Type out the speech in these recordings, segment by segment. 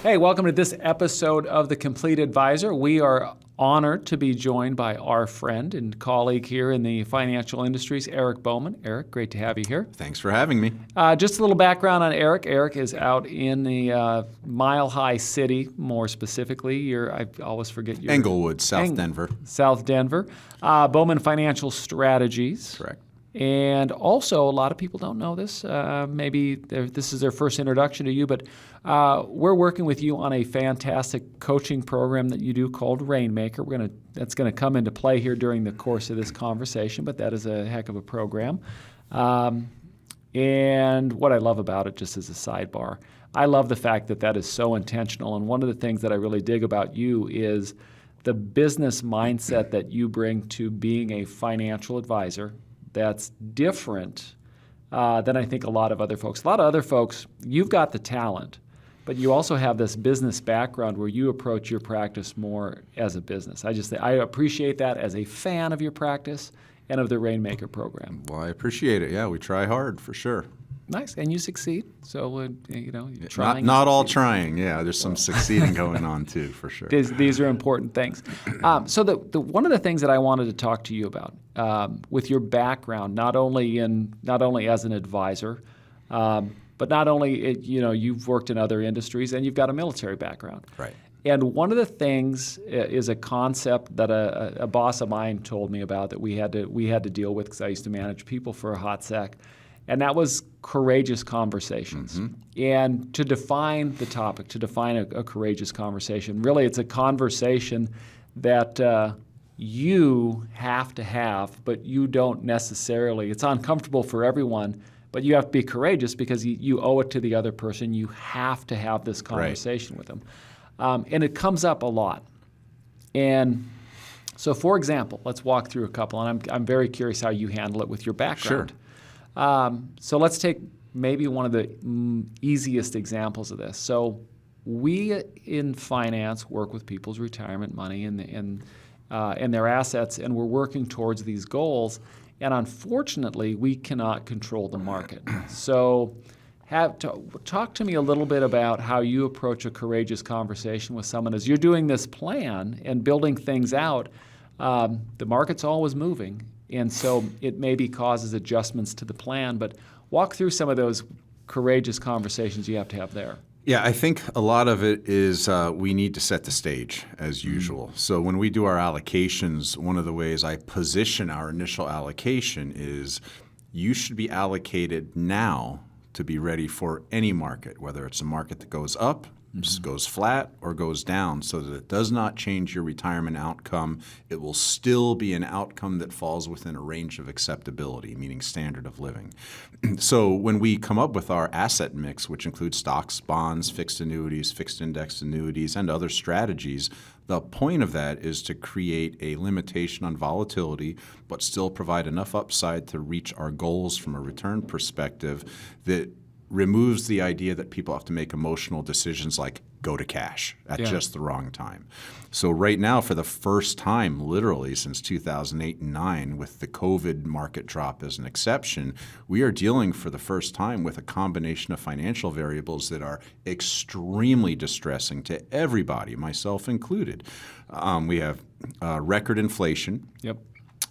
Hey, welcome to this episode of The Complete Advisor. We are honored to be joined by our friend and colleague here in the financial industries, Erik Bowman. Erik, great to have you here. Thanks for having me. Just a little background on Erik. Erik is out in the Mile High City, more specifically. I always forget your... Englewood, South Denver. South Denver. Bowman Financial Strategies. Correct. And also, a lot of people don't know this. Maybe this is their first introduction to you, but we're working with you on a fantastic coaching program that you do called Rainmaker. That's going to come into play here during the course of this conversation, but that is a heck of a program. And what I love about it, just as a sidebar, I love the fact that is so intentional. And one of the things that I really dig about you is the business mindset that you bring to being a financial advisor. That's different than I think a lot of other folks. A lot of other folks, you've got the talent, but you also have this business background where you approach your practice more as a business. I appreciate that as a fan of your practice and of the Rainmaker program. Well, I appreciate it. Yeah, we try hard for sure. Nice, and you succeed. So you're trying. Not all trying. Yeah, there's some succeeding going on too, for sure. These are important things. So one of the things that I wanted to talk to you about with your background, not only as an advisor, but not only you've worked in other industries and you've got a military background. Right. And one of the things is a concept that a boss of mine told me about that we had to deal with because I used to manage people for a hot sec. And that was courageous conversations. Mm-hmm. And to define the topic, to define a courageous conversation, really it's a conversation that you have to have, but you don't necessarily. It's uncomfortable for everyone, but you have to be courageous because you owe it to the other person. You have to have this conversation with them. And it comes up a lot. And so, for example, let's walk through a couple. And I'm very curious how you handle it with your background. Sure. So let's take maybe one of the easiest examples of this. So we in finance work with people's retirement money and their assets, and we're working towards these goals. And unfortunately, we cannot control the market. So talk to me a little bit about how you approach a courageous conversation with someone as you're doing this plan and building things out. The market's always moving. And so it maybe causes adjustments to the plan, but walk through some of those courageous conversations you have to have there. Yeah, I think a lot of it is we need to set the stage as usual. So when we do our allocations, one of the ways I position our initial allocation is you should be allocated now to be ready for any market, whether it's a market that goes up, goes flat, or goes down, so that it does not change your retirement outcome. It will still be an outcome that falls within a range of acceptability, meaning standard of living. So when we come up with our asset mix, which includes stocks, bonds, fixed annuities, fixed index annuities, and other strategies, the point of that is to create a limitation on volatility, but still provide enough upside to reach our goals from a return perspective that removes the idea that people have to make emotional decisions like go to cash at just the wrong time. So right now, for the first time, literally since 2008 and 2009, with the COVID market drop as an exception, we are dealing for the first time with a combination of financial variables that are extremely distressing to everybody, myself included. We have record inflation. Yep.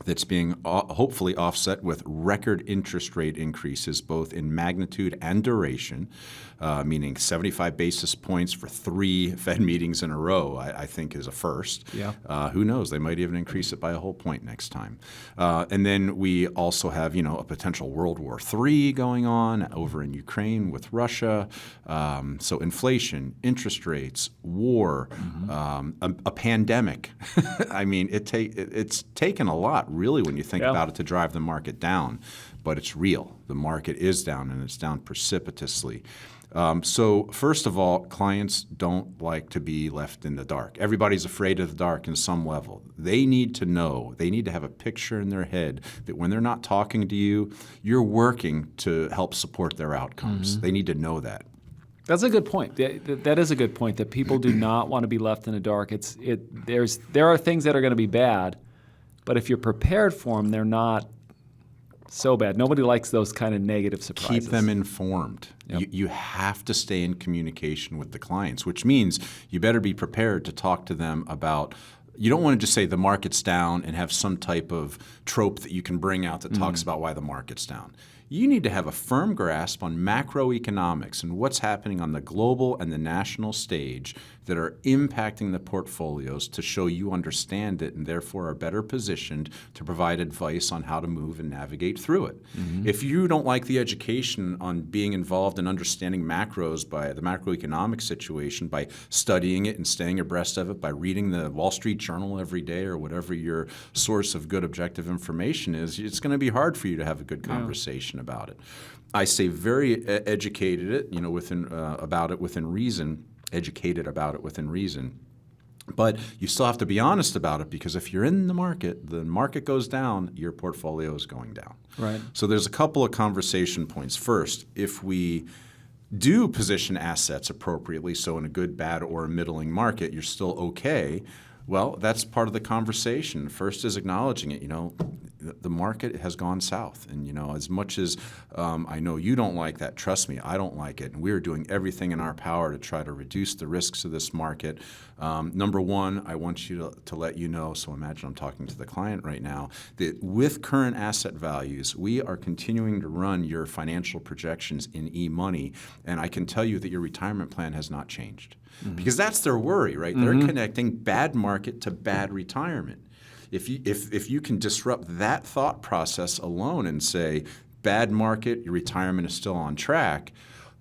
That's being hopefully offset with record interest rate increases, both in magnitude and duration, meaning 75 basis points for 3 Fed meetings in a row, I think is a first. Yeah. Who knows? They might even increase it by a whole point next time. And then we also have, a potential World War III going on over in Ukraine with Russia. So inflation, interest rates, war, a pandemic. I mean, it's taken a lot, really, when you think about it, to drive the market down. But it's real. The market is down, and it's down precipitously. So first of all, clients don't like to be left in the dark. Everybody's afraid of the dark in some level. They need to know, they need to have a picture in their head that when they're not talking to you, you're working to help support their outcomes. Mm-hmm. They need to know that. That's a good point. That is a good point, that people do not want to be left in the dark. There are things that are going to be bad, but if you're prepared for them, they're not So bad. Nobody likes those kind of negative surprises. Keep them informed. Yep. You have to stay in communication with the clients, which means you better be prepared to talk to them about. You don't want to just say the market's down and have some type of trope that you can bring out that talks about why the market's down. You need to have a firm grasp on macroeconomics and what's happening on the global and the national stage that are impacting the portfolios to show you understand it and therefore are better positioned to provide advice on how to move and navigate through it. If you don't like the education on being involved in understanding macros by the macroeconomic situation, by studying it and staying abreast of it, by reading the Wall Street Journal every day or whatever your source of good objective information is, it's going to be hard for you to have a good conversation about it. I say very educated about it within reason. Educated about it within reason. But you still have to be honest about it, because if you're in the market goes down, your portfolio is going down. Right. So there's a couple of conversation points. First, if we do position assets appropriately, so in a good, bad, or a middling market, you're still okay, well, that's part of the conversation. First is acknowledging it. The market has gone south. And, as much as I know you don't like that, trust me, I don't like it. And we're doing everything in our power to try to reduce the risks of this market. Number one, I want you to let you know, so imagine I'm talking to the client right now, that with current asset values, we are continuing to run your financial projections in e-money. And I can tell you that your retirement plan has not changed. Because that's their worry, right? They're connecting bad market to bad retirement. If you can disrupt that thought process alone and say, bad market, your retirement is still on track,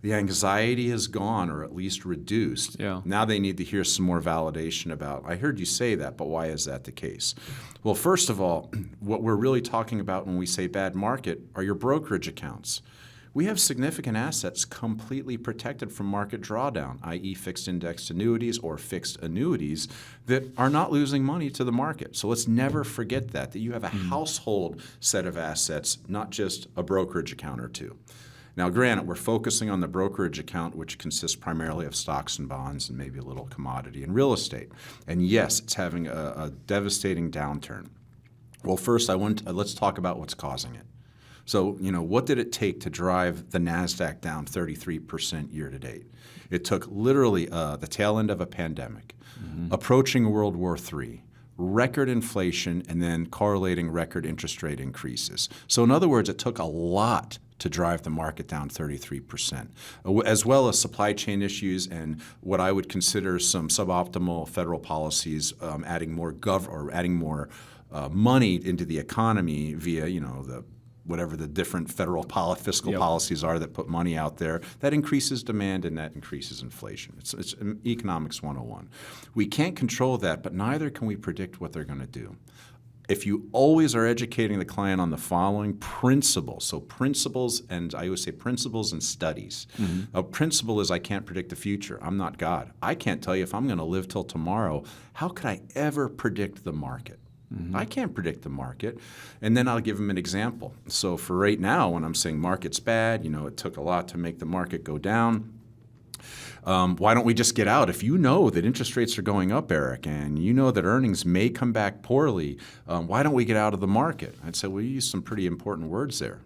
the anxiety is gone or at least reduced. Yeah. Now they need to hear some more validation about, I heard you say that, but why is that the case? Well, first of all, what we're really talking about when we say bad market are your brokerage accounts. We have significant assets completely protected from market drawdown, i.e. fixed indexed annuities or fixed annuities that are not losing money to the market. So let's never forget that you have a household set of assets, not just a brokerage account or two. Now, granted, we're focusing on the brokerage account, which consists primarily of stocks and bonds and maybe a little commodity and real estate. And yes, it's having a devastating downturn. Well, first, let's talk about what's causing it. So, what did it take to drive the NASDAQ down 33% year to date? It took literally the tail end of a pandemic, approaching World War III, record inflation, and then correlating record interest rate increases. So in other words, it took a lot to drive the market down 33%, as well as supply chain issues and what I would consider some suboptimal federal policies, adding more money into the economy via, whatever the different federal fiscal policies are that put money out there, that increases demand and that increases inflation. It's economics 101. We can't control that, but neither can we predict what they're going to do. If you always are educating the client on the following principles, so principles, and I always say principles and studies. A principle is I can't predict the future. I'm not God. I can't tell you if I'm going to live till tomorrow. How could I ever predict the market? I can't predict the market. And then I'll give them an example. So for right now, when I'm saying market's bad, it took a lot to make the market go down. Why don't we just get out? If you know that interest rates are going up, Eric, and you know that earnings may come back poorly, why don't we get out of the market? I'd say, well, you use some pretty important words there.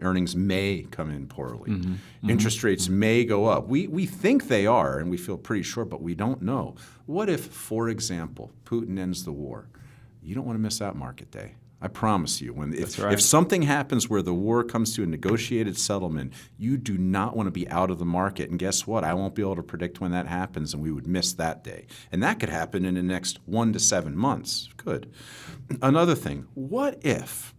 Earnings may come in poorly. Interest rates may go up. We think they are, and we feel pretty sure, but we don't know. What if, for example, Putin ends the war? You don't want to miss that market day. I promise you. If something happens where the war comes to a negotiated settlement, you do not want to be out of the market. And guess what? I won't be able to predict when that happens, and we would miss that day. And that could happen in the next 1 to 7 months. Could. Another thing, what if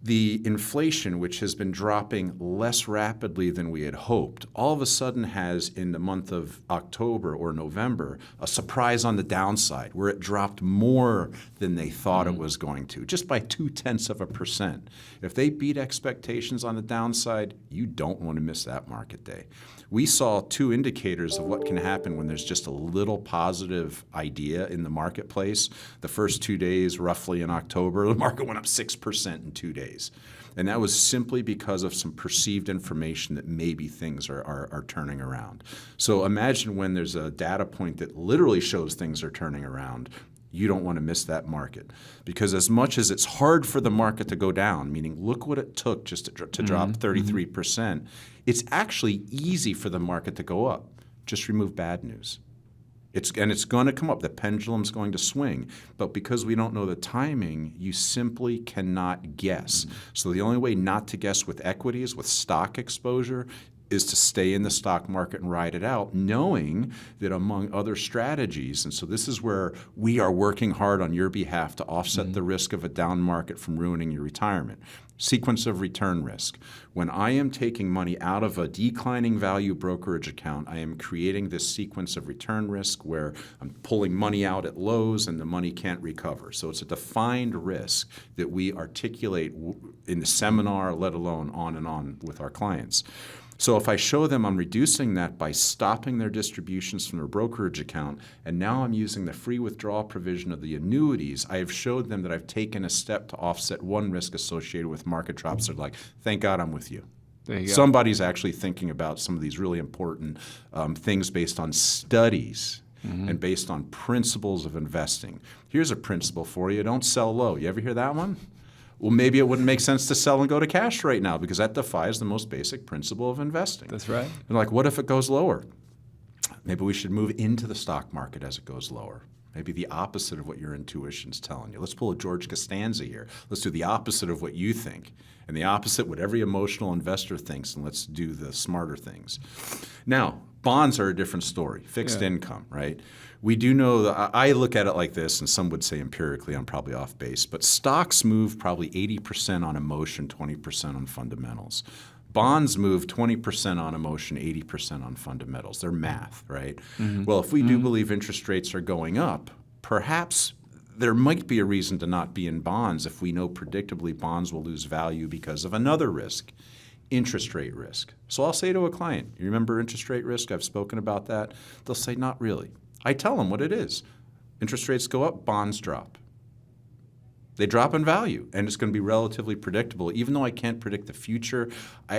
the inflation, which has been dropping less rapidly than we had hoped, all of a sudden has, in the month of October or November, a surprise on the downside where it dropped more than they thought it was going to, just by 0.2%. If they beat expectations on the downside, you don't want to miss that market day. We saw 2 indicators of what can happen when there's just a little positive idea in the marketplace. The first 2 days, roughly in October, the market went up 6% in 2 days. And that was simply because of some perceived information that maybe things are turning around. So imagine when there's a data point that literally shows things are turning around. You don't want to miss that market, because as much as it's hard for the market to go down, meaning look what it took just to drop 33%, it's actually easy for the market to go up. Just remove bad news. It's going to come up. The pendulum's going to swing. But because we don't know the timing, you simply cannot guess. So the only way not to guess with equities, with stock exposure, is to stay in the stock market and ride it out, knowing that among other strategies, and so this is where we are working hard on your behalf to offset the risk of a down market from ruining your retirement. Sequence of return risk. When I am taking money out of a declining value brokerage account, I am creating this sequence of return risk where I'm pulling money out at lows and the money can't recover. So it's a defined risk that we articulate in the seminar, let alone on and on with our clients. So if I show them I'm reducing that by stopping their distributions from their brokerage account, and now I'm using the free withdrawal provision of the annuities, I have showed them that I've taken a step to offset one risk associated with market drops. They're like, thank God I'm with you. There you go. Somebody's actually thinking about some of these really important things based on studies and based on principles of investing. Here's a principle for you. Don't sell low. You ever hear that one? Well, maybe it wouldn't make sense to sell and go to cash right now, because that defies the most basic principle of investing. That's right. And like, what if it goes lower? Maybe we should move into the stock market as it goes lower. Maybe the opposite of what your intuition's telling you. Let's pull a George Costanza here. Let's do the opposite of what you think, and the opposite what every emotional investor thinks, and let's do the smarter things. Now, bonds are a different story. Fixed income, right? We do know that I look at it like this, and some would say empirically I'm probably off base, but stocks move probably 80% on emotion, 20% on fundamentals. Bonds move 20% on emotion, 80% on fundamentals. They're math, right? Well, if we do believe interest rates are going up, perhaps there might be a reason to not be in bonds if we know predictably bonds will lose value because of another risk. Interest rate risk. So I'll say to a client, you remember interest rate risk? I've spoken about that. They'll say, not really. I tell them what it is. Interest rates go up, bonds drop. They drop in value, and it's going to be relatively predictable. Even though I can't predict the future,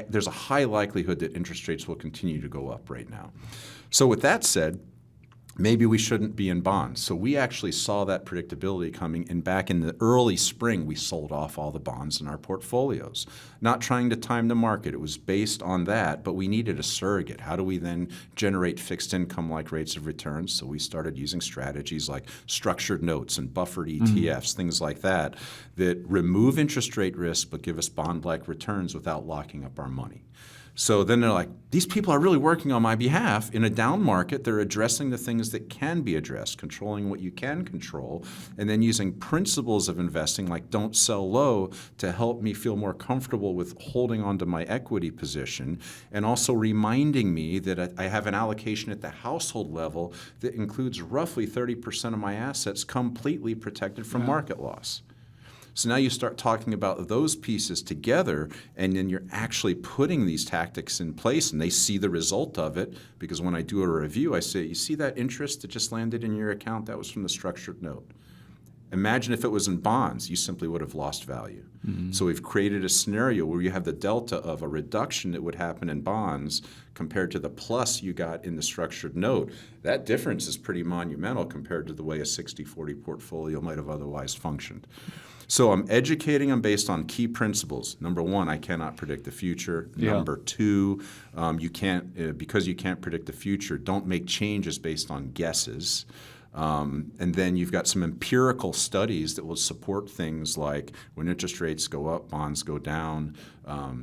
there's a high likelihood that interest rates will continue to go up right now. So with that said, maybe we shouldn't be in bonds. So we actually saw that predictability coming, and back in the early spring, we sold off all the bonds in our portfolios. Not trying to time the market. It was based on that, but we needed a surrogate. How do we then generate fixed income-like rates of return? So we started using strategies like structured notes and buffered ETFs, things like that, that remove interest rate risk but give us bond-like returns without locking up our money. So then they're like, these people are really working on my behalf. In a down market, they're addressing the things that can be addressed, controlling what you can control, and then using principles of investing like don't sell low to help me feel more comfortable with holding onto my equity position, and also reminding me that I have an allocation at the household level that includes roughly 30% of my assets completely protected from market loss. So now you start talking about those pieces together, and then you're actually putting these tactics in place, and they see the result of it, because when I do a review, I say, you see that interest that just landed in your account? That was from the structured note. Imagine if it was in bonds, you simply would have lost value. So we've created a scenario where you have the delta of a reduction that would happen in bonds compared to the plus you got in the structured note. That difference is pretty monumental compared to the way a 60-40 portfolio might have otherwise functioned. So I'm educating them based on key principles. Number one, I cannot predict the future. Number two, you can't because you can't predict the future, don't make changes based on guesses. And then you've got some empirical studies that will support things like when interest rates go up, bonds go down.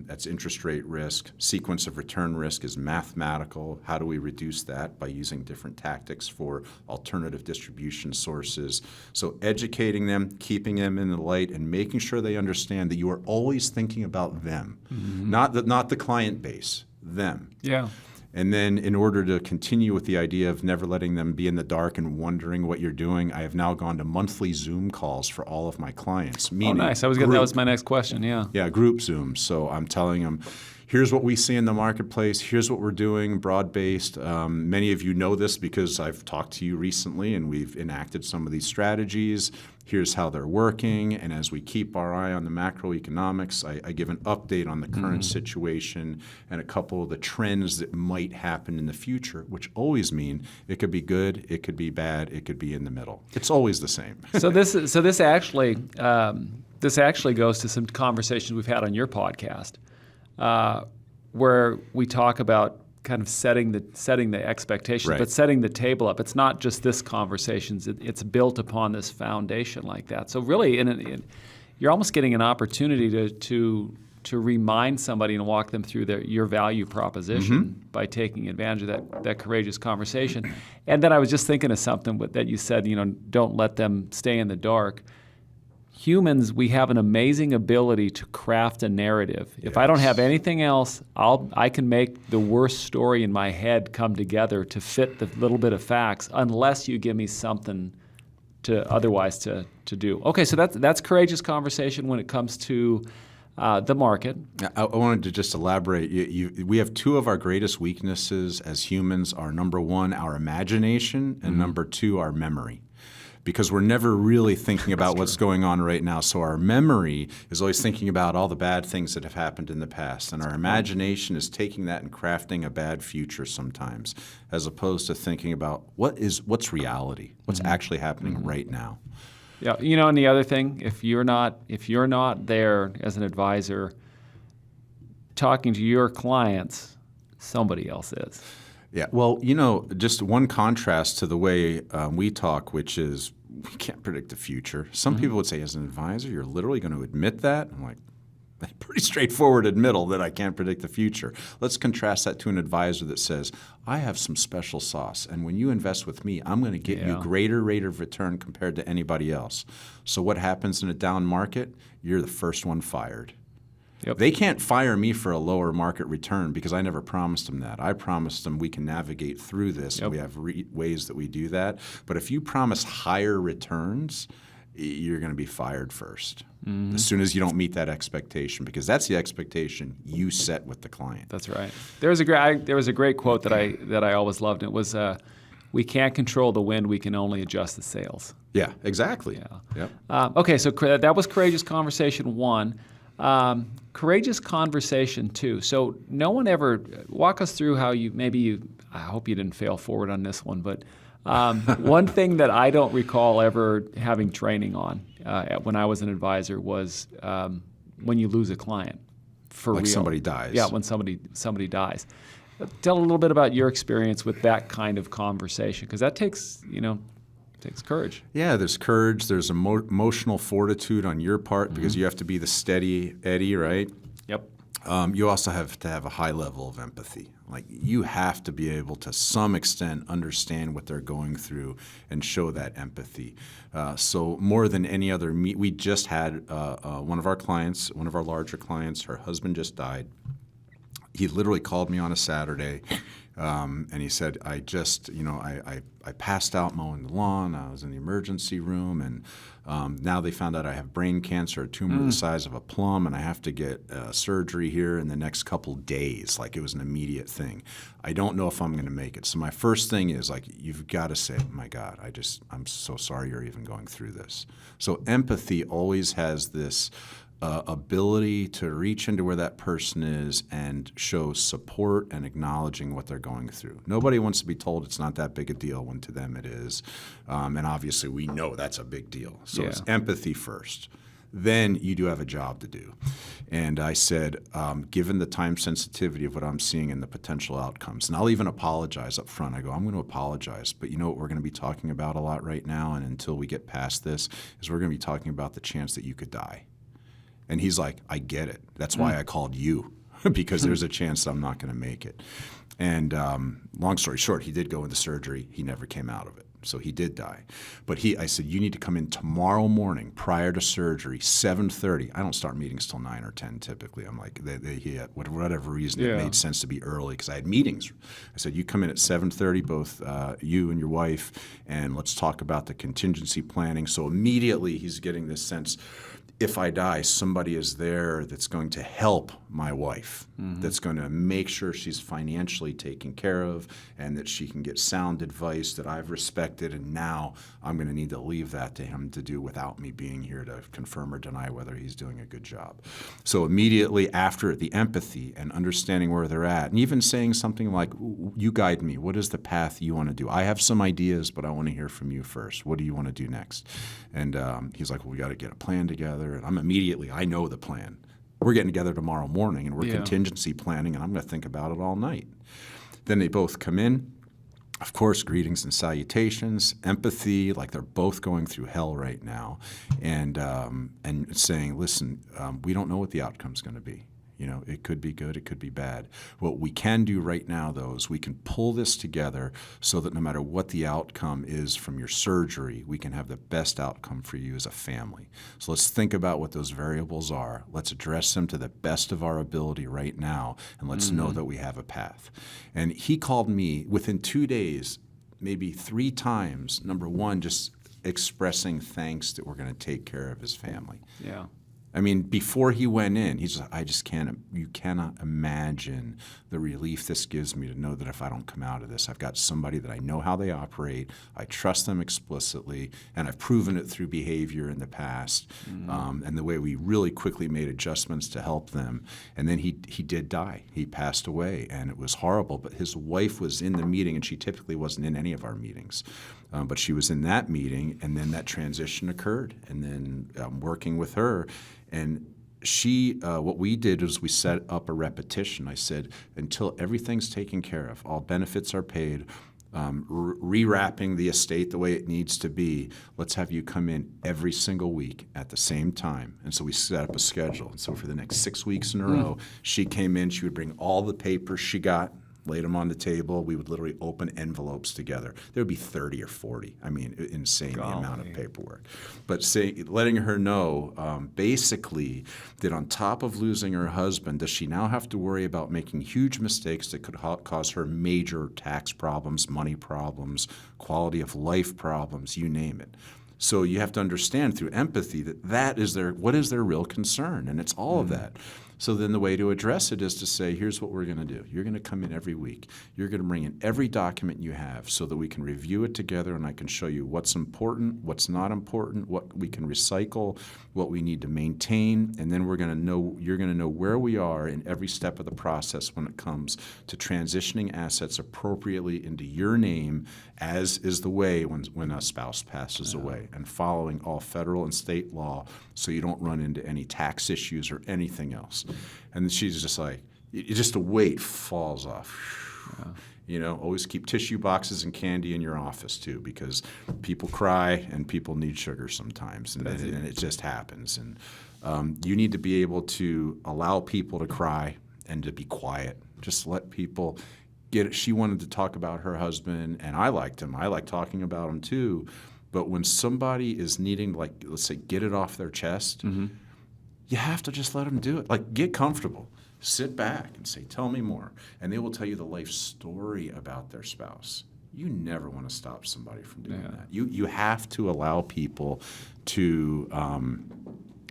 That's interest rate risk. Sequence of return risk is mathematical. How do we reduce that? By using different tactics for alternative distribution sources. So educating them, keeping them in the light, and making sure they understand that you are always thinking about them, not the client base, them. Yeah. And then in order to continue with the idea of never letting them be in the dark and wondering what you're doing, I have now gone to monthly Zoom calls for all of my clients. Meaning nice. That was my next question, yeah. Yeah, group Zooms. So I'm telling them, here's what we see in the marketplace. Here's what we're doing, broad-based. Many of you know this because I've talked to you recently and we've enacted some of these strategies. here's how they're working. And as we keep our eye on the macroeconomics, I give an update on the current situation and a couple of the trends that might happen in the future, which always mean it could be good, it could be bad, it could be in the middle. It's always the same. So this actually goes to some conversations we've had on your podcast, where we talk about kind of setting the expectations, Right. but setting the table up. It's not just this conversations; it's built upon this foundation like that. So really, you're almost getting an opportunity to remind somebody and walk them through your value proposition by taking advantage of that courageous conversation. And then I was just thinking of something that you said, don't let them stay in the dark. Humans, we have an amazing ability to craft a narrative. If I don't have anything else, I can make the worst story in my head come together to fit the little bit of facts, unless you give me something to do. Okay, so that's courageous conversation when it comes to the market. I wanted to just elaborate. We have two of our greatest weaknesses as humans are, number one, our imagination, and number two, our memory. Because we're never really thinking about what's going on right now. So our memory is always thinking about all the bad things that have happened in the past. And our imagination is taking that and crafting a bad future sometimes, as opposed to thinking about what's reality, what's actually happening right now. Yeah, and the other thing, if you're not there as an advisor talking to your clients, somebody else is. Yeah, well, just one contrast to the way we talk, which is we can't predict the future. Some people would say, as an advisor, you're literally going to admit that? I'm like, pretty straightforward admittal that I can't predict the future. Let's contrast that to an advisor that says, I have some special sauce, and when you invest with me, I'm going to get you greater rate of return compared to anybody else. So what happens in a down market? You're the first one fired. Yep. They can't fire me for a lower market return because I never promised them that. I promised them we can navigate through this, and we have ways that we do that. But if you promise higher returns, you're going to be fired first as soon as you don't meet that expectation, because that's the expectation you set with the client. That's right. There was a great quote that I always loved. It was, "We can't control the wind; we can only adjust the sails." Yeah, exactly. Yeah. Yep. Okay, so that was courageous conversation 1. Courageous conversation 2. So no one ever walk us through how I hope you didn't fail forward on this one, but one thing that I don't recall ever having training on when I was an advisor was when you lose a client for Like real. somebody dies. Yeah, when somebody dies. Tell a little bit about your experience with that kind of conversation, because that takes courage. Yeah, there's courage. There's emotional fortitude on your part because you have to be the steady Eddie, right? Yep. You also have to have a high level of empathy. Like, you have to be able to some extent understand what they're going through and show that empathy. So more than any other we just had one of our clients, one of our larger clients, her husband just died. He literally called me on a Saturday. And he said, I passed out mowing the lawn. I was in the emergency room, and now they found out I have brain cancer, a tumor the size of a plum, and I have to get surgery here in the next couple days. Like, it was an immediate thing. I don't know if I'm going to make it. So my first thing is, like, you've got to say, my God, I'm so sorry you're even going through this. So empathy always has this ability to reach into where that person is and show support and acknowledging what they're going through. Nobody wants to be told it's not that big a deal when to them it is. And obviously we know that's a big deal. So it's empathy first. Then you do have a job to do. And I said, given the time sensitivity of what I'm seeing and the potential outcomes, and I'll even apologize up front. I go, I'm going to apologize, but you know what we're going to be talking about a lot right now, and until we get past this, is we're going to be talking about the chance that you could die. And he's like, I get it. That's why I called you, because there's a chance that I'm not going to make it. And long story short, he did go into surgery. He never came out of it. So he did die. But I said, you need to come in tomorrow morning prior to surgery, 7:30. I don't start meetings till 9 or 10 typically. I'm like, whatever reason, it made sense to be early because I had meetings. I said, you come in at 7:30, both you and your wife, and let's talk about the contingency planning. So immediately he's getting this sense. if I die, somebody is there that's going to help my wife, that's going to make sure she's financially taken care of and that she can get sound advice that I've respected, and now I'm going to need to leave that to him to do without me being here to confirm or deny whether he's doing a good job. So immediately after, the empathy and understanding where they're at, and even saying something like, you guide me. What is the path you want to do? I have some ideas, but I want to hear from you first. What do you want to do next? And he's like, well, we got to get a plan together. And I know the plan. We're getting together tomorrow morning, and we're contingency planning, and I'm going to think about it all night. Then they both come in. Of course, greetings and salutations, empathy, like they're both going through hell right now, and saying, listen, we don't know what the outcome's going to be. You know, it could be good, it could be bad. What we can do right now, though, is we can pull this together so that no matter what the outcome is from your surgery, we can have the best outcome for you as a family. So let's think about what those variables are. Let's address them to the best of our ability right now, and let's know that we have a path. And he called me within 2 days, maybe 3 times, number one, just expressing thanks that we're going to take care of his family. Yeah. I mean, before he went in, you cannot imagine the relief this gives me to know that if I don't come out of this, I've got somebody that I know how they operate, I trust them explicitly, and I've proven it through behavior in the past, and the way we really quickly made adjustments to help them. And then he did die. He passed away, and it was horrible, but his wife was in the meeting, and she typically wasn't in any of our meetings. But she was in that meeting, and then that transition occurred, and then working with her. And what we did is we set up a repetition. I said, until everything's taken care of, all benefits are paid, rewrapping the estate the way it needs to be, let's have you come in every single week at the same time. And so we set up a schedule. And so for the next 6 weeks in a row, she came in, she would bring all the papers she got, laid them on the table. We would literally open envelopes together. There would be 30 or 40. I mean, insane the amount of paperwork. But letting her know basically that on top of losing her husband, does she now have to worry about making huge mistakes that could cause her major tax problems, money problems, quality of life problems, you name it. So you have to understand through empathy what is their real concern, and it's all of that. So then the way to address it is to say, here's what we're going to do. You're going to come in every week. You're going to bring in every document you have so that we can review it together, and I can show you what's important, what's not important, what we can recycle, what we need to maintain, and then you're going to know where we are in every step of the process when it comes to transitioning assets appropriately into your name, as is the way when a spouse passes away, and following all federal and state law so you don't run into any tax issues or anything else. And she's just like, just a weight falls off. Yeah. You know, always keep tissue boxes and candy in your office too, because people cry and people need sugar sometimes, and it just happens. And you need to be able to allow people to cry and to be quiet. Just let people get it. She wanted to talk about her husband, and I liked him. I like talking about him too. But when somebody is needing, like, let's say, get it off their chest, you have to just let them do it. Like, get comfortable. Sit back and say, tell me more. And they will tell you the life story about their spouse. You never want to stop somebody from doing that. You have to allow people to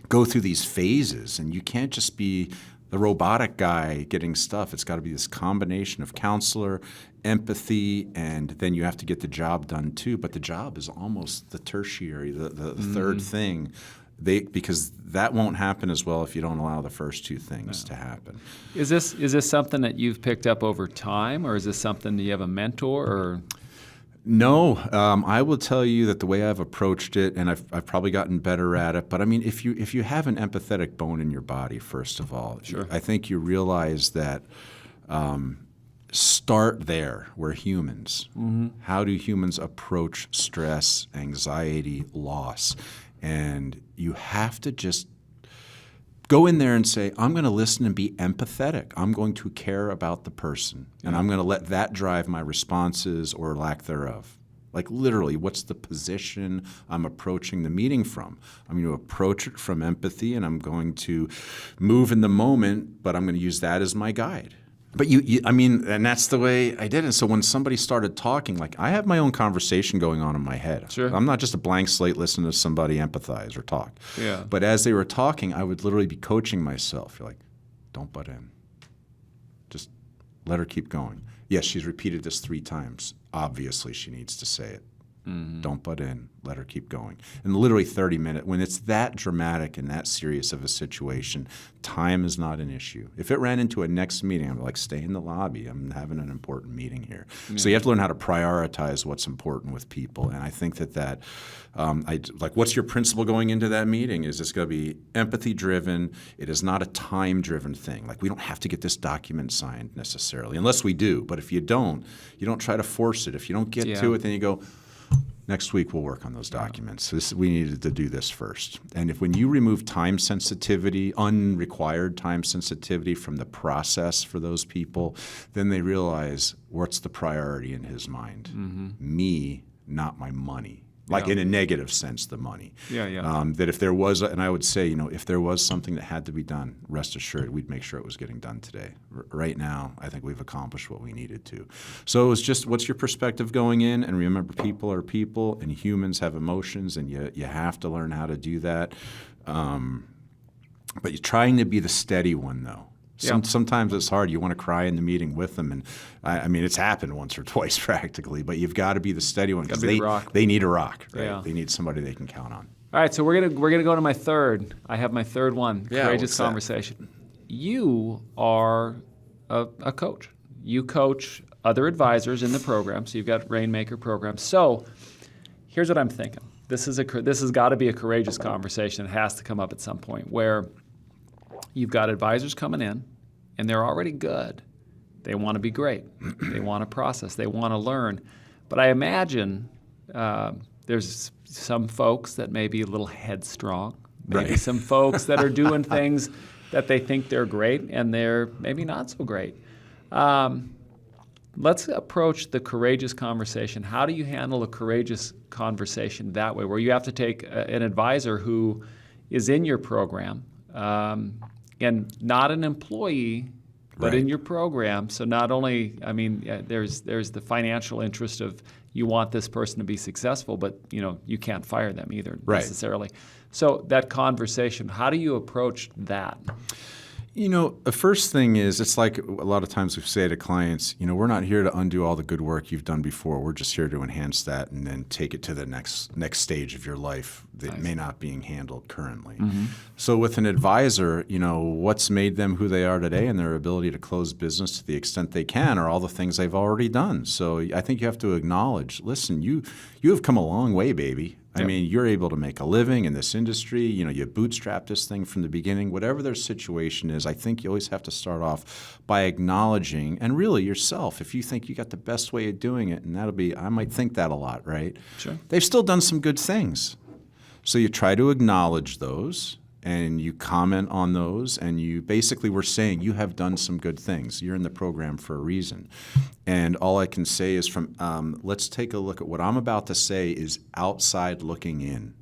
go through these phases, and you can't just be the robotic guy getting stuff. It's got to be this combination of counselor, empathy, and then you have to get the job done too. But the job is almost the tertiary, the third thing. Because that won't happen as well if you don't allow the first two things to happen. Is this something that you've picked up over time, or is this something that you have a mentor? Or No, I will tell you that the way I've approached it, and I've probably gotten better at it. But I mean, if you have an empathetic bone in your body, first of all, I think you realize that. Start there. We're humans. How do humans approach stress, anxiety, loss? And you have to just go in there and say, I'm going to listen and be empathetic. I'm going to care about the person, and I'm going to let that drive my responses or lack thereof. Like literally, what's the position I'm approaching the meeting from? I'm going to approach it from empathy, and I'm going to move in the moment, but I'm going to use that as my guide. But I mean, and that's the way I did it. So when somebody started talking, like I have my own conversation going on in my head. Sure. I'm not just a blank slate listening to somebody empathize or talk. Yeah. But as they were talking, I would literally be coaching myself. You're like, don't butt in. Just let her keep going. Yes, she's repeated this 3 times. Obviously, she needs to say it. Don't butt in. Let her keep going. And literally 30 minutes, when it's that dramatic and that serious of a situation, time is not an issue. If it ran into a next meeting, I'm like, stay in the lobby. I'm having an important meeting here. Yeah. So you have to learn how to prioritize what's important with people. And I think that what's your principle going into that meeting? Is this going to be empathy-driven? It is not a time-driven thing. Like we don't have to get this document signed necessarily, unless we do. But if you don't try to force it. If you don't get to it, then you go, next week we'll work on those documents. We needed to do this first. And when you remove time sensitivity, unrequired time sensitivity from the process for those people, then they realize what's the priority in his mind. Me, not my money. Like in a negative sense, the money. That if there was, and I would say, if there was something that had to be done, rest assured, we'd make sure it was getting done today. Right now, I think we've accomplished what we needed to. So it was just, what's your perspective going in? And remember, people are people, and humans have emotions, and you have to learn how to do that. But you're trying to be the steady one, though. Sometimes it's hard. You want to cry in the meeting with them, and I mean it's happened once or twice practically. But you've got to be the steady one because they need a rock. Right? Yeah. They need somebody they can count on. All right, so we're gonna go to my third. I have my third one. Courageous conversation. You are a coach. You coach other advisors in the program. So you've got Rainmaker programs. So here's what I'm thinking. This has got to be a courageous conversation. It has to come up at some point where you've got advisors coming in, and they're already good. They want to be great. They want to process. They want to learn. But I imagine there's some folks that may be a little headstrong. Maybe some folks that are doing things that they think they're great, and they're maybe not so great. Let's approach the courageous conversation. How do you handle a courageous conversation that way, where you have to take an advisor who is in your program, and not an employee, but in your program. So not only, there's the financial interest of you want this person to be successful, but you can't fire them either necessarily. So that conversation, how do you approach that? The first thing is, it's like a lot of times we say to clients, we're not here to undo all the good work you've done before. We're just here to enhance that and then take it to the next stage of your life that may not being handled currently. So with an advisor, what's made them who they are today and their ability to close business to the extent they can are all the things they've already done. So I think you have to acknowledge, listen, you have come a long way, baby. I mean, you're able to make a living in this industry. You bootstrap this thing from the beginning. Whatever their situation is, I think you always have to start off by acknowledging, and really yourself, if you think you got the best way of doing it, and I might think that a lot, right? Sure. They've still done some good things. So you try to acknowledge those, and you comment on those, and you basically were saying you have done some good things. You're in the program for a reason. And all I can say is let's take a look at what I'm about to say is outside looking in.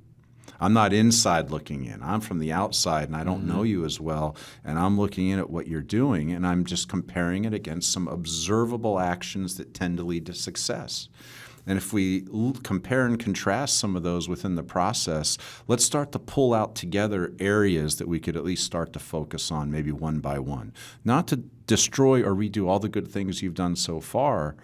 I'm not inside looking in. I'm from the outside, and I don't know you as well, and I'm looking in at what you're doing, and I'm just comparing it against some observable actions that tend to lead to success. And if we compare and contrast some of those within the process, let's start to pull out together areas that we could at least start to focus on, maybe one by one. Not to destroy or redo all the good things you've done so far,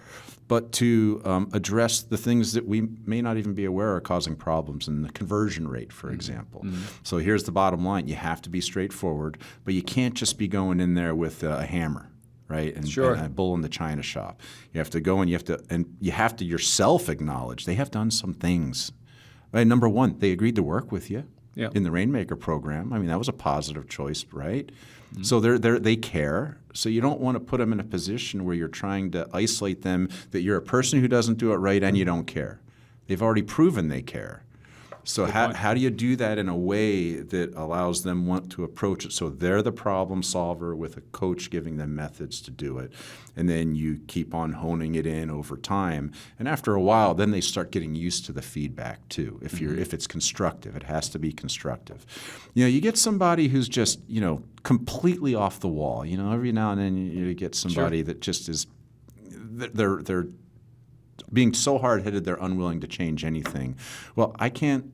but to address the things that we may not even be aware are causing problems in the conversion rate, for example. So here's the bottom line. You have to be straightforward, but you can't just be going in there with a hammer. Right, and a bull in the china shop. You have to go and you have to yourself acknowledge they have done some things. Right, number one, they agreed to work with you in the Rainmaker program. I mean, that was a positive choice, right? So they care. So you don't want to put them in a position where you're trying to isolate them, that you're a person who doesn't do it right and you don't care. They've already proven they care. So how do you do that in a way that allows them want to approach it so they're the problem solver with a coach giving them methods to do it? And then you keep on honing it in over time. And after a while, then they start getting used to the feedback too. If it's constructive, it has to be constructive. You get somebody who's just, completely off the wall. Every now and then you get somebody that just is, they're being so hard-headed they're unwilling to change anything. Well,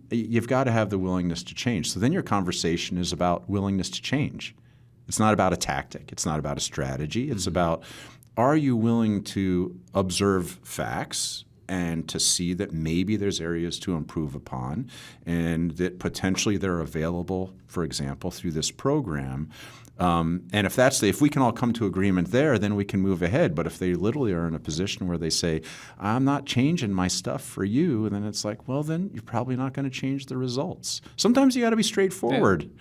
you've got to have the willingness to change. So then your conversation is about willingness to change. It's not about a tactic. It's not about a strategy. It's about, are you willing to observe facts and to see that maybe there's areas to improve upon and that potentially they're available, for example, through this program. And if we can all come to agreement there, then we can move ahead. But if they literally are in a position where they say, I'm not changing my stuff for you, then it's like, well, then you're probably not going to change the results. Sometimes you got to be straightforward.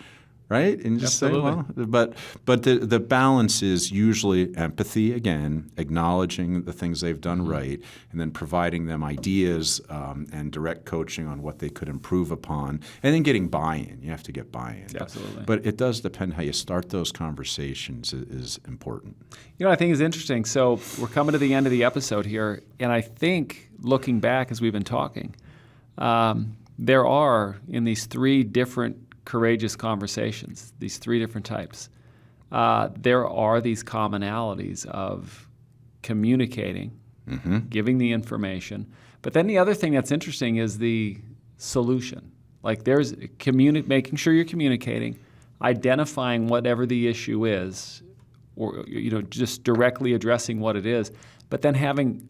Right? And just Absolutely. say, but the balance is usually empathy, again, acknowledging the things they've done right, and then providing them ideas and direct coaching on what they could improve upon, and then getting buy-in. You have to get buy-in. Absolutely. But it does depend how you start those conversations is important. I think it's interesting. So we're coming to the end of the episode here, and I think looking back as we've been talking, there are, in these three different courageous conversations, these three different types, there are these commonalities of communicating, giving the information. But then the other thing that's interesting is the solution. Like there's making sure you're communicating, identifying whatever the issue is, or just directly addressing what it is, but then having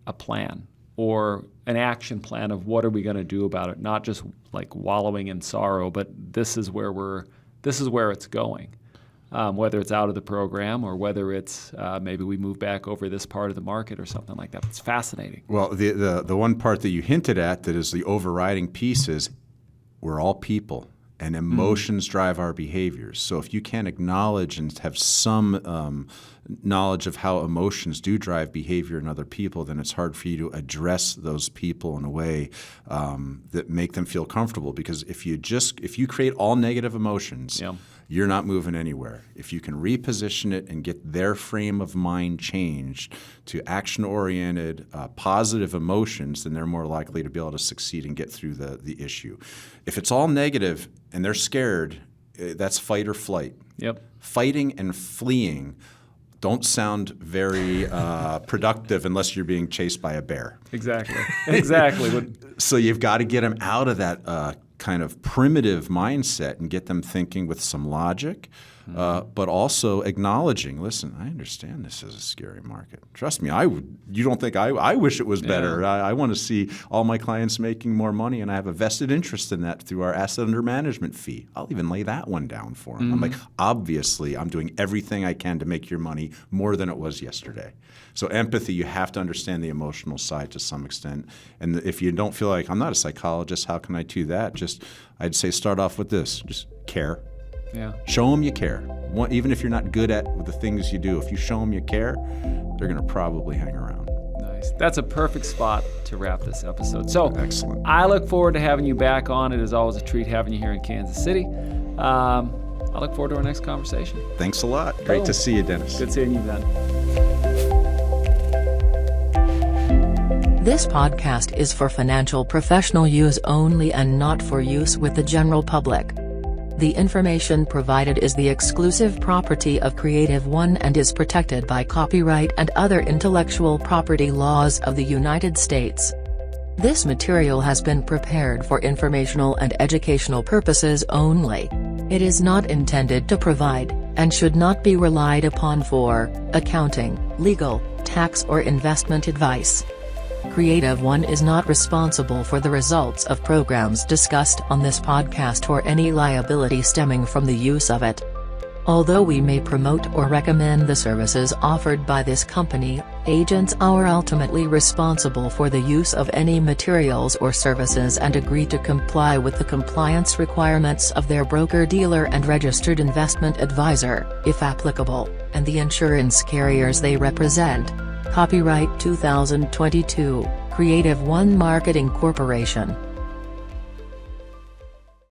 a plan or an action plan of what are we going to do about it, not just like wallowing in sorrow, but this is where it's going, whether it's out of the program or whether it's maybe we move back over this part of the market or something like that. It's fascinating. Well, the one part that you hinted at that is the overriding piece is we're all people. And emotions drive our behaviors. So if you can't acknowledge and have some knowledge of how emotions do drive behavior in other people, then it's hard for you to address those people in a way that make them feel comfortable. Because if you create all negative emotions, you're not moving anywhere. If you can reposition it and get their frame of mind changed to action-oriented, positive emotions, then they're more likely to be able to succeed and get through the issue. If it's all negative and they're scared, that's fight or flight. Yep. Fighting and fleeing don't sound very productive unless you're being chased by a bear. Exactly. So you've got to get them out of that kind of primitive mindset and get them thinking with some logic, but also acknowledging, listen, I understand this is a scary market. Trust me, you don't think I wish it was better. Yeah. I want to see all my clients making more money, and I have a vested interest in that through our asset under management fee. I'll even lay that one down for them. I'm like, obviously, I'm doing everything I can to make your money more than it was yesterday. So empathy, you have to understand the emotional side to some extent. And if you don't feel like, I'm not a psychologist, how can I do that? I'd say start off with this. Just care. Yeah. Show them you care. Even if you're not good at the things you do, if you show them you care, they're going to probably hang around. Nice. That's a perfect spot to wrap this episode. So Excellent. I look forward to having you back on. It is always a treat having you here in Kansas City. I look forward to our next conversation. Thanks a lot. Great to see you, Dennis. Good seeing you, Ben. This podcast is for financial professional use only and not for use with the general public. The information provided is the exclusive property of Creative One and is protected by copyright and other intellectual property laws of the United States. This material has been prepared for informational and educational purposes only. It is not intended to provide, and should not be relied upon for, accounting, legal, tax or investment advice. Creative One is not responsible for the results of programs discussed on this podcast or any liability stemming from the use of it. Although we may promote or recommend the services offered by this company, agents are ultimately responsible for the use of any materials or services and agree to comply with the compliance requirements of their broker-dealer and registered investment advisor, if applicable, and the insurance carriers they represent. Copyright 2022, Creative One Marketing Corporation.